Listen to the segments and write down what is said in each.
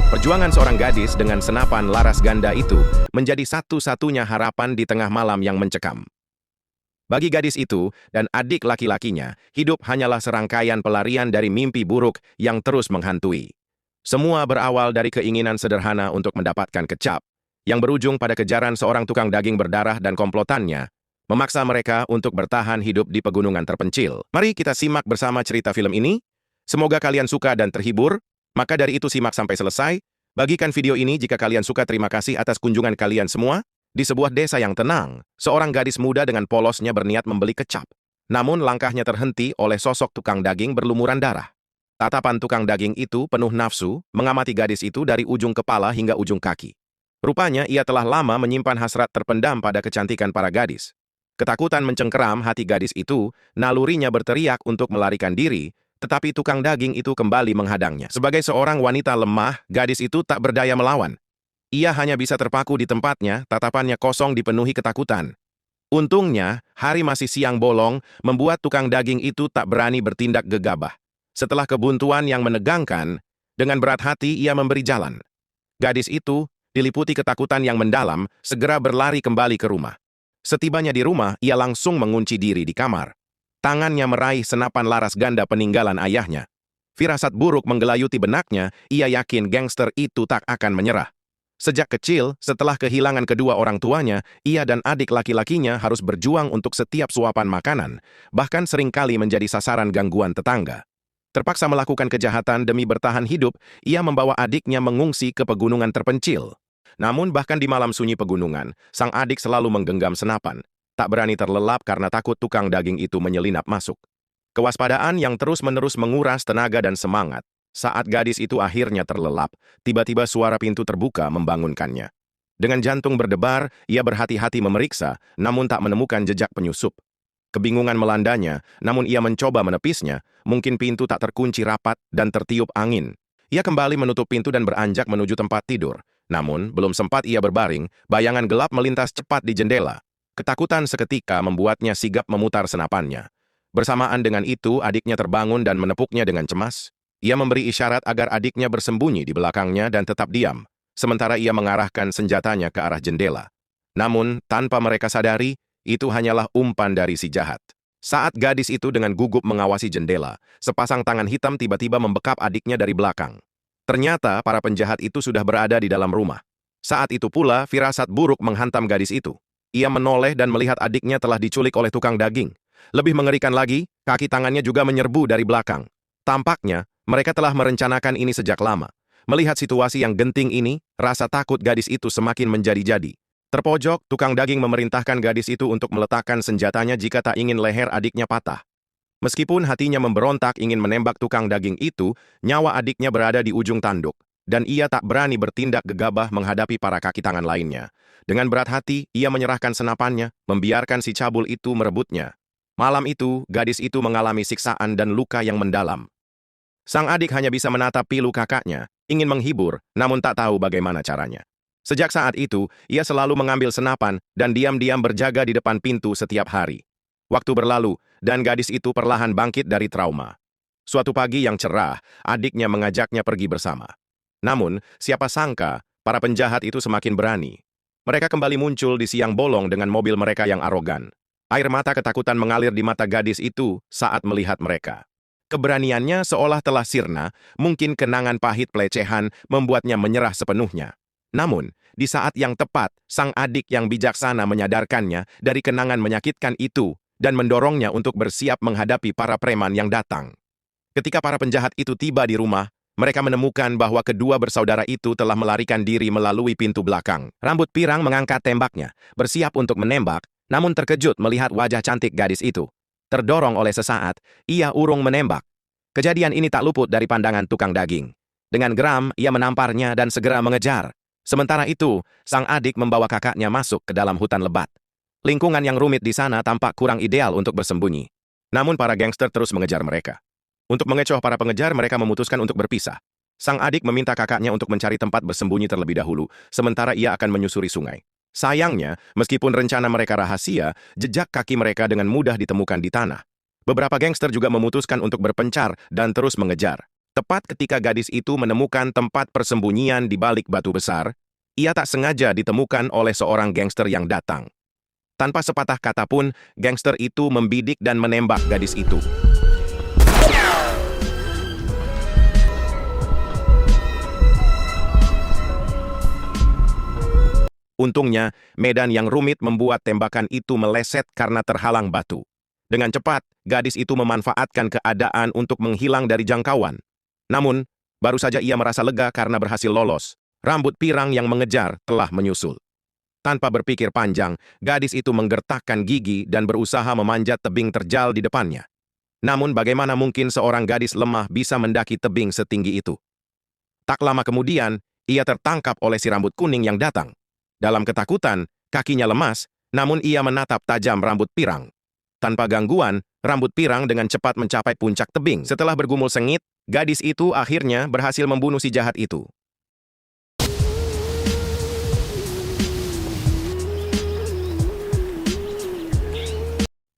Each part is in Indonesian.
Perjuangan seorang gadis dengan senapan laras ganda itu menjadi satu-satunya harapan di tengah malam yang mencekam. Bagi gadis itu dan adik laki-lakinya, hidup hanyalah serangkaian pelarian dari mimpi buruk yang terus menghantui. Semua berawal dari keinginan sederhana untuk mendapatkan kecap, yang berujung pada kejaran seorang tukang daging berdarah dan komplotannya, memaksa mereka untuk bertahan hidup di pegunungan terpencil. Mari kita simak bersama cerita film ini. Semoga kalian suka dan terhibur. Maka dari itu simak sampai selesai. Bagikan video ini jika kalian suka. Terima kasih atas kunjungan kalian semua. Di sebuah desa yang tenang, seorang gadis muda dengan polosnya berniat membeli kecap. Namun langkahnya terhenti oleh sosok tukang daging berlumuran darah. Tatapan tukang daging itu penuh nafsu, mengamati gadis itu dari ujung kepala hingga ujung kaki. Rupanya ia telah lama menyimpan hasrat terpendam pada kecantikan para gadis. Ketakutan mencengkeram hati gadis itu, nalurinya berteriak untuk melarikan diri, tetapi tukang daging itu kembali menghadangnya. Sebagai seorang wanita lemah, gadis itu tak berdaya melawan. Ia hanya bisa terpaku di tempatnya, tatapannya kosong dipenuhi ketakutan. Untungnya, hari masih siang bolong, membuat tukang daging itu tak berani bertindak gegabah. Setelah kebuntuan yang menegangkan, dengan berat hati ia memberi jalan. Gadis itu, diliputi ketakutan yang mendalam, segera berlari kembali ke rumah. Setibanya di rumah, ia langsung mengunci diri di kamar. Tangannya meraih senapan laras ganda peninggalan ayahnya. Firasat buruk menggelayuti benaknya, ia yakin gangster itu tak akan menyerah. Sejak kecil, setelah kehilangan kedua orang tuanya, ia dan adik laki-lakinya harus berjuang untuk setiap suapan makanan, bahkan seringkali menjadi sasaran gangguan tetangga. Terpaksa melakukan kejahatan demi bertahan hidup, ia membawa adiknya mengungsi ke pegunungan terpencil. Namun bahkan di malam sunyi pegunungan, sang adik selalu menggenggam senapan. Tak berani terlelap karena takut tukang daging itu menyelinap masuk. Kewaspadaan yang terus-menerus menguras tenaga dan semangat. Saat gadis itu akhirnya terlelap, tiba-tiba suara pintu terbuka membangunkannya. Dengan jantung berdebar, ia berhati-hati memeriksa, namun tak menemukan jejak penyusup. Kebingungan melandanya, namun ia mencoba menepisnya, mungkin pintu tak terkunci rapat dan tertiup angin. Ia kembali menutup pintu dan beranjak menuju tempat tidur. Namun, belum sempat ia berbaring, bayangan gelap melintas cepat di jendela. Ketakutan seketika membuatnya sigap memutar senapannya. Bersamaan dengan itu, adiknya terbangun dan menepuknya dengan cemas. Ia memberi isyarat agar adiknya bersembunyi di belakangnya dan tetap diam, sementara ia mengarahkan senjatanya ke arah jendela. Namun, tanpa mereka sadari, itu hanyalah umpan dari si jahat. Saat gadis itu dengan gugup mengawasi jendela, sepasang tangan hitam tiba-tiba membekap adiknya dari belakang. Ternyata, para penjahat itu sudah berada di dalam rumah. Saat itu pula, firasat buruk menghantam gadis itu. Ia menoleh dan melihat adiknya telah diculik oleh tukang daging. Lebih mengerikan lagi, kaki tangannya juga menyerbu dari belakang. Tampaknya, mereka telah merencanakan ini sejak lama. Melihat situasi yang genting ini, rasa takut gadis itu semakin menjadi-jadi. Terpojok, tukang daging memerintahkan gadis itu untuk meletakkan senjatanya jika tak ingin leher adiknya patah. Meskipun hatinya memberontak ingin menembak tukang daging itu, nyawa adiknya berada di ujung tanduk, dan ia tak berani bertindak gegabah menghadapi para kaki tangan lainnya. Dengan berat hati, ia menyerahkan senapannya, membiarkan si cabul itu merebutnya. Malam itu, gadis itu mengalami siksaan dan luka yang mendalam. Sang adik hanya bisa menatap pilu kakaknya, ingin menghibur, namun tak tahu bagaimana caranya. Sejak saat itu, ia selalu mengambil senapan dan diam-diam berjaga di depan pintu setiap hari. Waktu berlalu, dan gadis itu perlahan bangkit dari trauma. Suatu pagi yang cerah, adiknya mengajaknya pergi bersama. Namun, siapa sangka, para penjahat itu semakin berani. Mereka kembali muncul di siang bolong dengan mobil mereka yang arogan. Air mata ketakutan mengalir di mata gadis itu saat melihat mereka. Keberaniannya seolah telah sirna, mungkin kenangan pahit pelecehan membuatnya menyerah sepenuhnya. Namun, di saat yang tepat, sang adik yang bijaksana menyadarkannya dari kenangan menyakitkan itu dan mendorongnya untuk bersiap menghadapi para preman yang datang. Ketika para penjahat itu tiba di rumah, mereka menemukan bahwa kedua bersaudara itu telah melarikan diri melalui pintu belakang. Rambut pirang mengangkat tembaknya, bersiap untuk menembak, namun terkejut melihat wajah cantik gadis itu. Terdorong oleh sesaat, ia urung menembak. Kejadian ini tak luput dari pandangan tukang daging. Dengan geram, ia menamparnya dan segera mengejar. Sementara itu, sang adik membawa kakaknya masuk ke dalam hutan lebat. Lingkungan yang rumit di sana tampak kurang ideal untuk bersembunyi. Namun para gangster terus mengejar mereka. Untuk mengecoh para pengejar, mereka memutuskan untuk berpisah. Sang adik meminta kakaknya untuk mencari tempat bersembunyi terlebih dahulu, sementara ia akan menyusuri sungai. Sayangnya, meskipun rencana mereka rahasia, jejak kaki mereka dengan mudah ditemukan di tanah. Beberapa gangster juga memutuskan untuk berpencar dan terus mengejar. Tepat ketika gadis itu menemukan tempat persembunyian di balik batu besar, ia tak sengaja ditemukan oleh seorang gangster yang datang. Tanpa sepatah kata pun, gangster itu membidik dan menembak gadis itu. Untungnya, medan yang rumit membuat tembakan itu meleset karena terhalang batu. Dengan cepat, gadis itu memanfaatkan keadaan untuk menghilang dari jangkauan. Namun, baru saja ia merasa lega karena berhasil lolos. Rambut pirang yang mengejar telah menyusul. Tanpa berpikir panjang, gadis itu menggertakkan gigi dan berusaha memanjat tebing terjal di depannya. Namun bagaimana mungkin seorang gadis lemah bisa mendaki tebing setinggi itu? Tak lama kemudian, ia tertangkap oleh si rambut kuning yang datang. Dalam ketakutan, kakinya lemas, namun ia menatap tajam rambut pirang. Tanpa gangguan, rambut pirang dengan cepat mencapai puncak tebing. Setelah bergumul sengit, gadis itu akhirnya berhasil membunuh si jahat itu.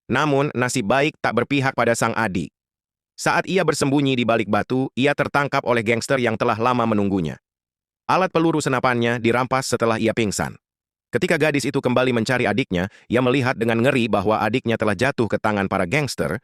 Namun, nasib baik tak berpihak pada sang adik. Saat ia bersembunyi di balik batu, ia tertangkap oleh gangster yang telah lama menunggunya. Alat peluru senapannya dirampas setelah ia pingsan. Ketika gadis itu kembali mencari adiknya, ia melihat dengan ngeri bahwa adiknya telah jatuh ke tangan para gangster.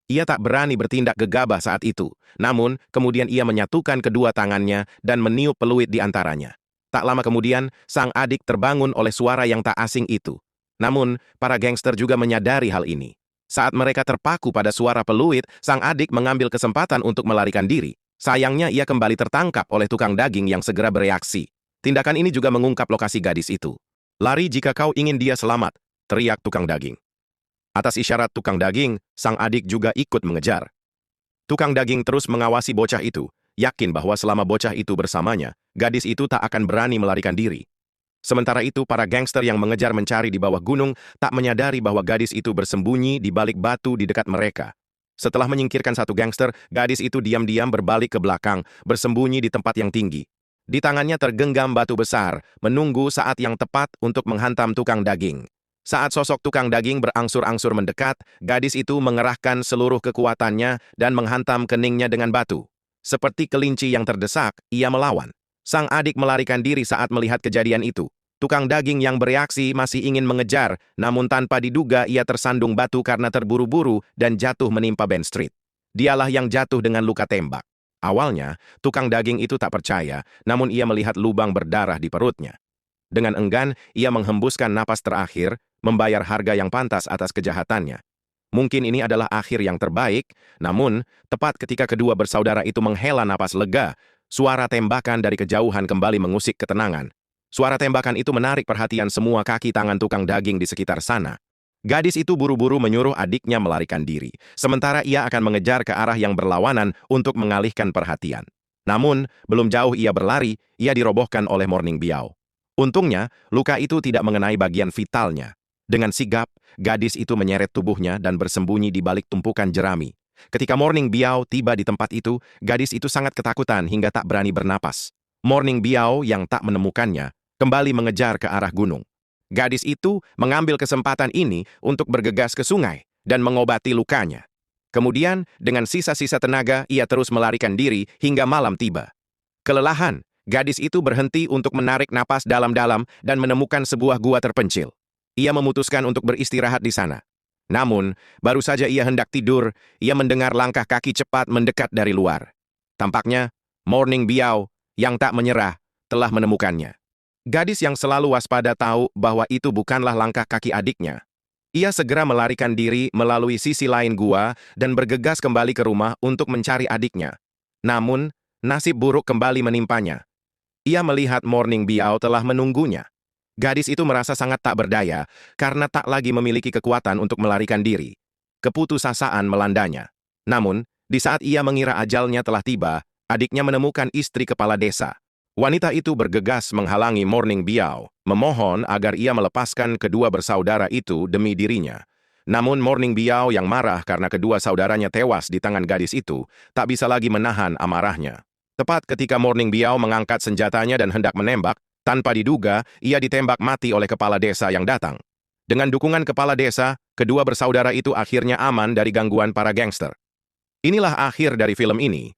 Ia tak berani bertindak gegabah saat itu. Namun, kemudian ia menyatukan kedua tangannya dan meniup peluit di antaranya. Tak lama kemudian, sang adik terbangun oleh suara yang tak asing itu. Namun, para gangster juga menyadari hal ini. Saat mereka terpaku pada suara peluit, sang adik mengambil kesempatan untuk melarikan diri. Sayangnya ia kembali tertangkap oleh tukang daging yang segera bereaksi. Tindakan ini juga mengungkap lokasi gadis itu. "Lari jika kau ingin dia selamat," teriak tukang daging. Atas isyarat tukang daging, sang adik juga ikut mengejar. Tukang daging terus mengawasi bocah itu, yakin bahwa selama bocah itu bersamanya, gadis itu tak akan berani melarikan diri. Sementara itu, para gangster yang mengejar mencari di bawah gunung tak menyadari bahwa gadis itu bersembunyi di balik batu di dekat mereka. Setelah menyingkirkan satu gangster, gadis itu diam-diam berbalik ke belakang, bersembunyi di tempat yang tinggi. Di tangannya tergenggam batu besar, menunggu saat yang tepat untuk menghantam tukang daging. Saat sosok tukang daging berangsur-angsur mendekat, gadis itu mengerahkan seluruh kekuatannya dan menghantam keningnya dengan batu. Seperti kelinci yang terdesak, ia melawan. Sang adik melarikan diri saat melihat kejadian itu. Tukang daging yang bereaksi masih ingin mengejar, namun tanpa diduga ia tersandung batu karena terburu-buru dan jatuh menimpa Ben Street. Dialah yang jatuh dengan luka tembak. Awalnya, tukang daging itu tak percaya, namun ia melihat lubang berdarah di perutnya. Dengan enggan, ia menghembuskan napas terakhir, membayar harga yang pantas atas kejahatannya. Mungkin ini adalah akhir yang terbaik, namun tepat ketika kedua bersaudara itu menghela napas lega, suara tembakan dari kejauhan kembali mengusik ketenangan. Suara tembakan itu menarik perhatian semua kaki tangan tukang daging di sekitar sana. Gadis itu buru-buru menyuruh adiknya melarikan diri, sementara ia akan mengejar ke arah yang berlawanan untuk mengalihkan perhatian. Namun, belum jauh ia berlari, ia dirobohkan oleh Morning Biao. Untungnya, luka itu tidak mengenai bagian vitalnya. Dengan sigap, gadis itu menyeret tubuhnya dan bersembunyi di balik tumpukan jerami. Ketika Morning Biao tiba di tempat itu, gadis itu sangat ketakutan hingga tak berani bernapas. Morning Biao yang tak menemukannya, kembali mengejar ke arah gunung. Gadis itu mengambil kesempatan ini untuk bergegas ke sungai dan mengobati lukanya. Kemudian, dengan sisa-sisa tenaga, ia terus melarikan diri hingga malam tiba. Kelelahan, gadis itu berhenti untuk menarik napas dalam-dalam dan menemukan sebuah gua terpencil. Ia memutuskan untuk beristirahat di sana. Namun, baru saja ia hendak tidur, ia mendengar langkah kaki cepat mendekat dari luar. Tampaknya, Morning Biao yang tak menyerah telah menemukannya. Gadis yang selalu waspada tahu bahwa itu bukanlah langkah kaki adiknya. Ia segera melarikan diri melalui sisi lain gua dan bergegas kembali ke rumah untuk mencari adiknya. Namun, nasib buruk kembali menimpanya. Ia melihat Morning Biao telah menunggunya. Gadis itu merasa sangat tak berdaya karena tak lagi memiliki kekuatan untuk melarikan diri. Keputusasaan melandanya. Namun, di saat ia mengira ajalnya telah tiba, adiknya menemukan istri kepala desa. Wanita itu bergegas menghalangi Morning Biao, memohon agar ia melepaskan kedua bersaudara itu demi dirinya. Namun Morning Biao yang marah karena kedua saudaranya tewas di tangan gadis itu, tak bisa lagi menahan amarahnya. Tepat ketika Morning Biao mengangkat senjatanya dan hendak menembak, tanpa diduga, ia ditembak mati oleh kepala desa yang datang. Dengan dukungan kepala desa, kedua bersaudara itu akhirnya aman dari gangguan para gangster. Inilah akhir dari film ini.